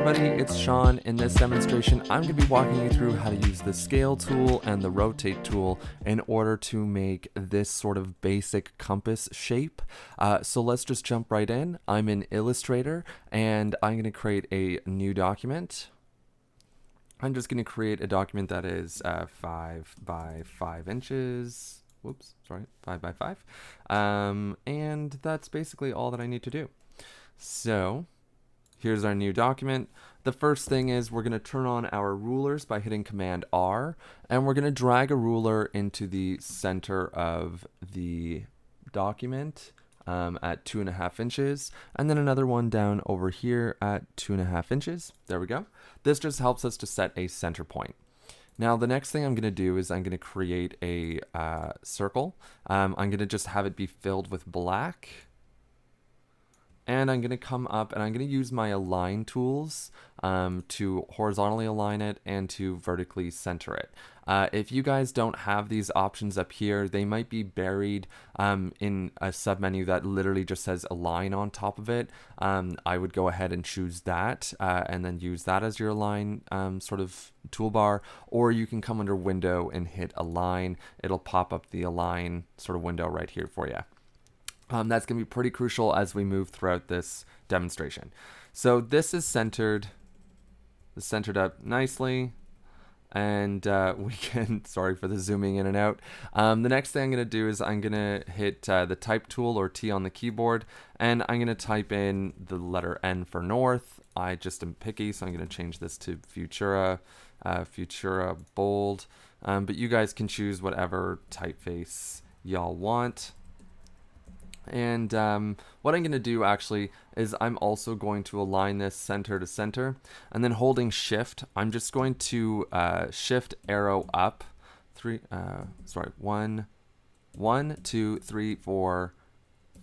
everybody, it's Sean. In this demonstration, I'm going to be walking you through how to use the scale tool and the rotate tool in order to make this sort of basic compass shape. So let's just jump right in. I'm in Illustrator and I'm going to create a new document. I'm just going to create a document that is 5 by 5 inches. Whoops, sorry, 5 by 5. And that's basically all that I need to do. So here's our new document. The first thing is we're going to turn on our rulers by hitting Command R, and we're going to drag a ruler into the center of the document at 2.5 inches, and then another one down over here at 2.5 inches. There we go. This just helps us to set a center point. Now the next thing I'm going to do is I'm going to create a circle. I'm going to just have it be filled with black. And I'm going to come up and I'm going to use my align tools to horizontally align it and to vertically center it. If you guys don't have these options up here, they might be buried in a submenu that literally just says align on top of it. I would go ahead and choose that and then use that as your align sort of toolbar, or you can come under window and hit align. It'll pop up the align sort of window right here for you. That's going to be pretty crucial as we move throughout this demonstration. So this is centered up nicely, and we can, sorry for the zooming in and out. The next thing I'm going to do is I'm going to hit the type tool or T on the keyboard, and I'm going to type in the letter N for north. I just am picky, so I'm going to change this to Futura bold, but you guys can choose whatever typeface y'all want. And what I'm going to do actually is I'm also going to align this center to center, and then holding shift, I'm just going to shift arrow up 1, 2, 3, 4,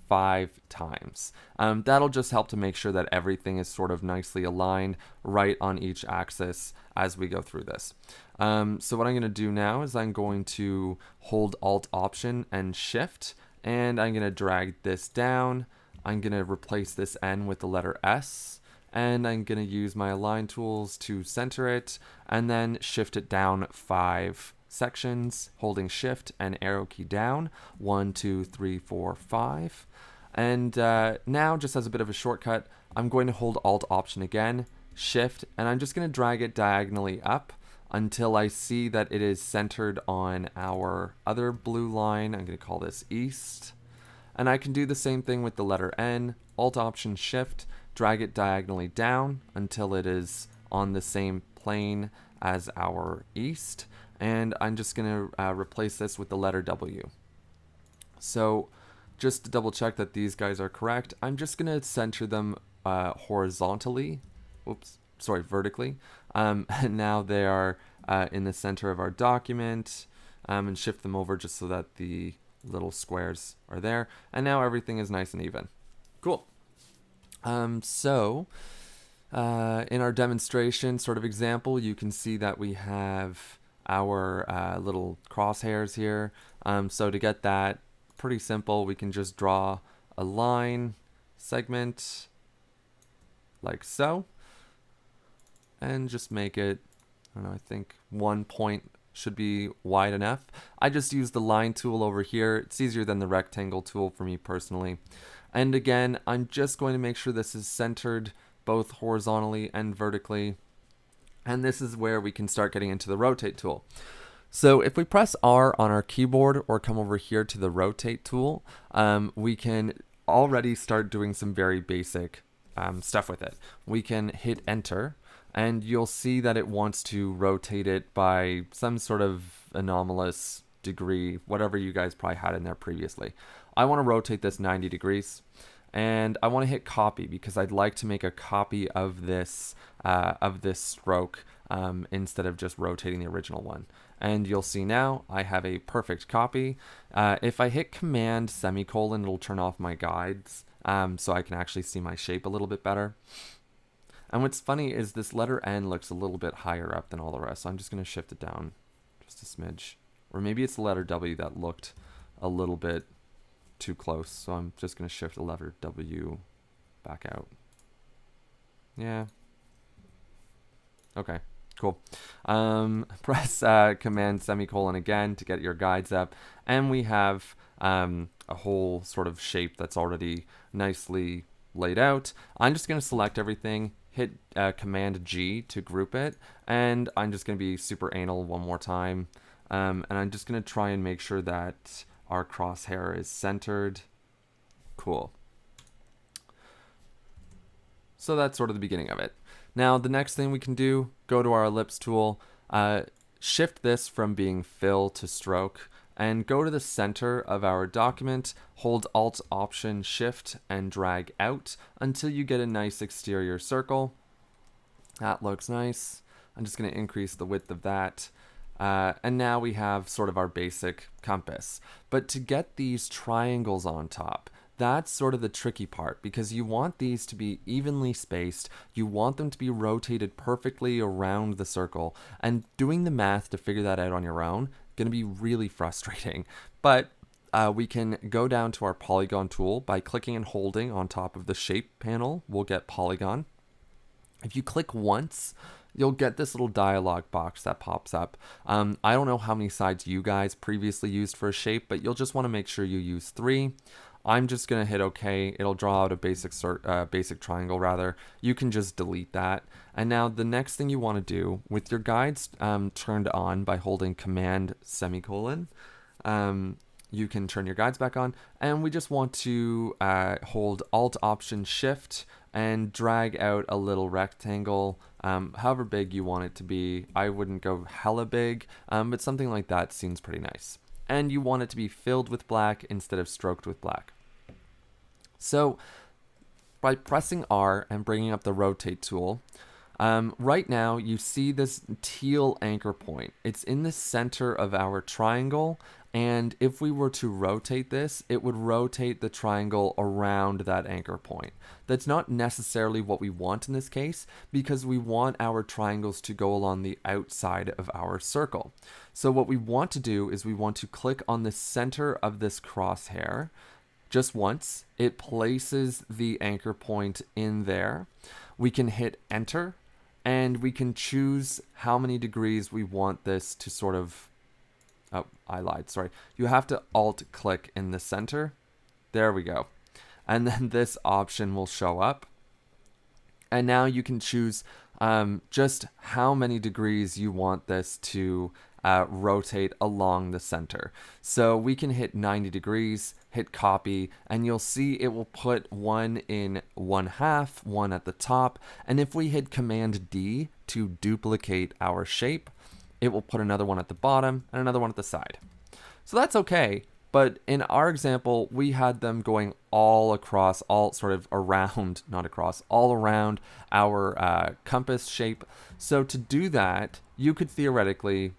5 times. That'll just help to make sure that everything is sort of nicely aligned right on each axis as we go through this. So what I'm going to do now is I'm going to hold Alt Option and Shift, and I'm going to drag this down. I'm going to replace this N with the letter S, and I'm going to use my align tools to center it, and then shift it down 5 sections, holding shift and arrow key down, 1, 2, 3, 4, 5. And now, just as a bit of a shortcut, I'm going to hold Alt Option again, shift, and I'm just going to drag it diagonally up until I see that it is centered on our other blue line. I'm going to call this east. And I can do the same thing with the letter N, Alt Option Shift, drag it diagonally down until it is on the same plane as our east. And I'm just going to replace this with the letter W. So just to double check that these guys are correct, I'm just going to center them horizontally. Vertically. And now they are in the center of our document, and shift them over just so that the little squares are there. And now everything is nice and even. Cool. So in our demonstration sort of example, you can see that we have our little crosshairs here. So to get that, pretty simple. We can just draw a line segment like so, and just make it, I don't know, I think 1 point should be wide enough. I just use the line tool over here. It's easier than the rectangle tool for me personally. And again, I'm just going to make sure this is centered both horizontally and vertically. And this is where we can start getting into the rotate tool. So if we press R on our keyboard or come over here to the rotate tool, we can already start doing some very basic stuff with it. We can hit enter, and you'll see that it wants to rotate it by some sort of anomalous degree, whatever you guys probably had in there previously. I want to rotate this 90 degrees, and I want to hit copy because I'd like to make a copy of this stroke instead of just rotating the original one. And you'll see now I have a perfect copy. If I hit Command semicolon, it'll turn off my guides, so I can actually see my shape a little bit better. And what's funny is this letter N looks a little bit higher up than all the rest, so I'm just going to shift it down just a smidge. Or maybe it's the letter W that looked a little bit too close, so I'm just going to shift the letter W back out. Yeah, Okay, cool. Press Command semicolon again to get your guides up, and we have a whole sort of shape that's already nicely laid out. I'm just going to select everything, hit Command G to group it, and I'm just going to be super anal one more time. And I'm just going to try and make sure that our crosshair is centered. Cool. So that's sort of the beginning of it. Now, the next thing we can do, go to our ellipse tool, shift this from being fill to stroke, and go to the center of our document, hold Alt, Option, Shift, and drag out until you get a nice exterior circle. That looks nice. I'm just going to increase the width of that. And now we have sort of our basic compass. But to get these triangles on top, that's sort of the tricky part, because you want these to be evenly spaced, you want them to be rotated perfectly around the circle, and doing the math to figure that out on your own going to be really frustrating. But we can go down to our polygon tool by clicking and holding on top of the shape panel. We'll get polygon. If you click once, you'll get this little dialog box that pops up. I don't know how many sides you guys previously used for a shape, but you'll just want to make sure you use 3. I'm just going to hit OK. It'll draw out a basic triangle rather. You can just delete that. And now the next thing you want to do with your guides turned on by holding Command semicolon, you can turn your guides back on. And we just want to hold Alt, Option, Shift, and drag out a little rectangle, however big you want it to be. I wouldn't go hella big, but something like that seems pretty nice. And you want it to be filled with black instead of stroked with black. So by pressing R and bringing up the rotate tool, right now you see this teal anchor point. It's in the center of our triangle, and if we were to rotate this, it would rotate the triangle around that anchor point. That's not necessarily what we want in this case, because we want our triangles to go along the outside of our circle. So what we want to do is we want to click on the center of this crosshair just once. It places the anchor point in there. We can hit enter, and we can choose how many degrees we want this to sort of, oh, I lied, sorry. You have to alt click in the center. There we go. And then this option will show up. And now you can choose just how many degrees you want this to rotate along the center. So we can hit 90 degrees, hit copy, and you'll see it will put one in 1/2, one at the top. And if we hit Command D to duplicate our shape, it will put another one at the bottom and another one at the side. So that's okay. But in our example, we had them going all across, all sort of around, not across, all around our compass shape. So to do that, you could theoretically,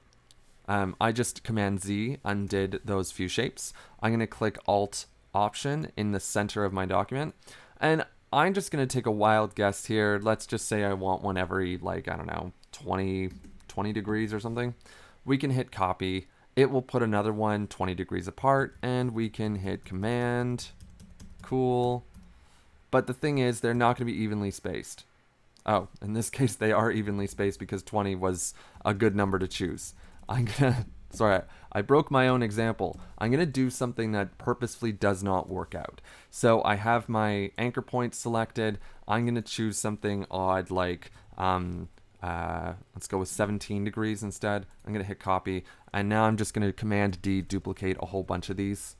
I just Command Z undid those few shapes. I'm going to click Alt Option in the center of my document. And I'm just going to take a wild guess here. Let's just say I want one every, like, I don't know, 20 degrees or something. We can hit copy. It will put another one 20 degrees apart, and we can hit Command. Cool. But the thing is, they're not going to be evenly spaced. Oh, in this case, they are evenly spaced because 20 was a good number to choose. Sorry, I broke my own example. I'm going to do something that purposefully does not work out. So I have my anchor point selected. I'm going to choose something odd like, let's go with 17 degrees instead. I'm going to hit copy. And now I'm just going to Command D, duplicate a whole bunch of these.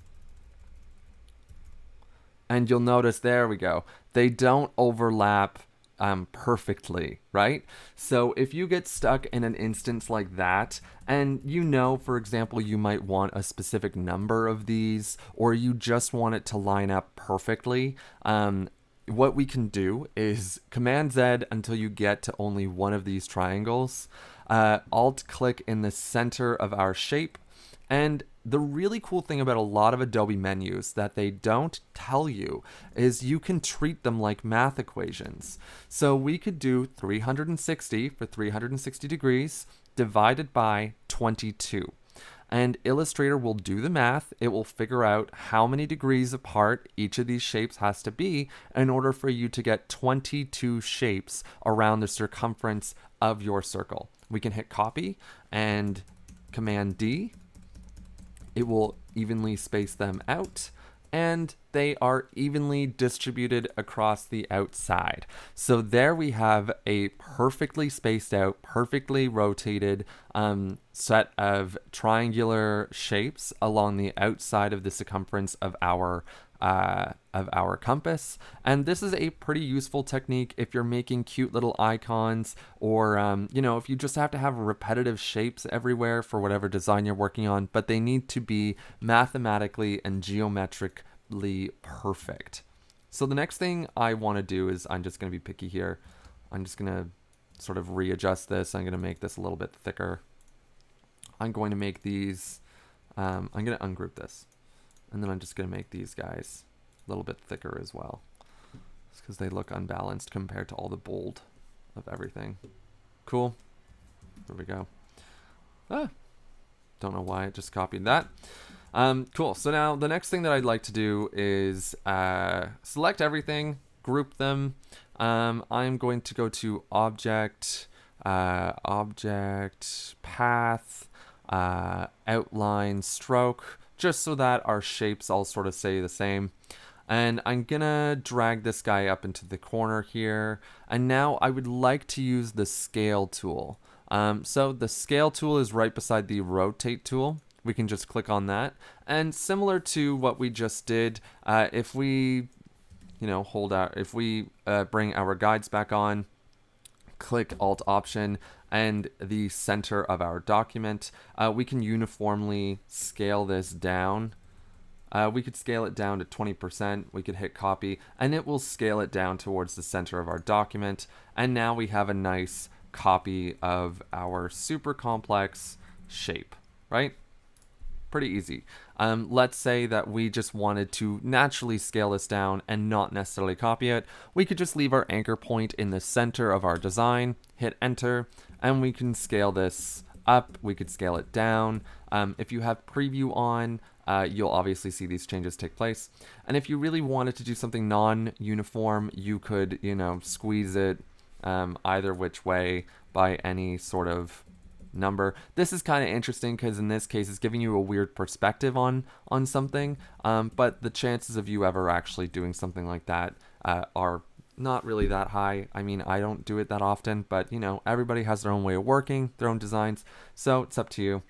And you'll notice, there we go. They don't overlap perfectly, right? So if you get stuck in an instance like that, and you know, for example, you might want a specific number of these, or you just want it to line up perfectly, what we can do is Command Z until you get to only one of these triangles, Alt click in the center of our shape. And the really cool thing about a lot of Adobe menus that they don't tell you is you can treat them like math equations. So we could do 360 for 360 degrees divided by 22. and Illustrator will do the math. It will figure out how many degrees apart each of these shapes has to be in order for you to get 22 shapes around the circumference of your circle. We can hit copy and Command D. It will evenly space them out, and they are evenly distributed across the outside. So there we have a perfectly spaced out, perfectly rotated set of triangular shapes along the outside of the circumference of our compass. And this is a pretty useful technique if you're making cute little icons, or if you just have to have repetitive shapes everywhere for whatever design you're working on, but they need to be mathematically and geometrically perfect. So the next thing I want to do is, I'm just going to be picky here. I'm just going to sort of readjust this. I'm going to make this a little bit thicker. I'm going to make these, I'm going to ungroup this. And then I'm just going to make these guys a little bit thicker as well, because they look unbalanced compared to all the bold of everything. Cool. There we go. Don't know why I just copied that. Cool. So now the next thing that I'd like to do is select everything, group them. I'm going to go to Object, Object, Path, Outline, Stroke, just so that our shapes all sort of stay the same. And I'm gonna drag this guy up into the corner here. And now I would like to use the scale tool. So the scale tool is right beside the rotate tool. We can just click on that. And similar to what we just did, if we, hold out, if we bring our guides back on, click Alt Option and the center of our document, we can uniformly scale this down. We could scale it down to 20%. We could hit copy and it will scale it down towards the center of our document. And now we have a nice copy of our super complex shape, right? Pretty easy. Let's say that we just wanted to naturally scale this down and not necessarily copy it. We could just leave our anchor point in the center of our design, hit enter, and we can scale this up. We could scale it down. If you have preview on, you'll obviously see these changes take place. And if you really wanted to do something non-uniform, you could, squeeze it either which way by any sort of number. This is kind of interesting because in this case it's giving you a weird perspective on something, but the chances of you ever actually doing something like that are not really that high. I mean, I don't do it that often, but everybody has their own way of working, their own designs, so it's up to you.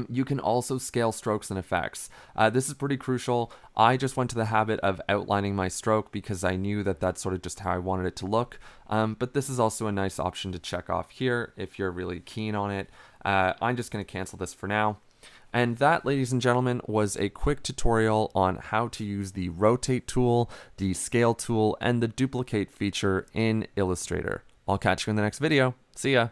You can also scale strokes and effects. This is pretty crucial. I just went to the habit of outlining my stroke because I knew that that's sort of just how I wanted it to look. But this is also a nice option to check off here if you're really keen on it. I'm just going to cancel this for now. And that, ladies and gentlemen, was a quick tutorial on how to use the rotate tool, the scale tool, and the duplicate feature in Illustrator. I'll catch you in the next video. See ya.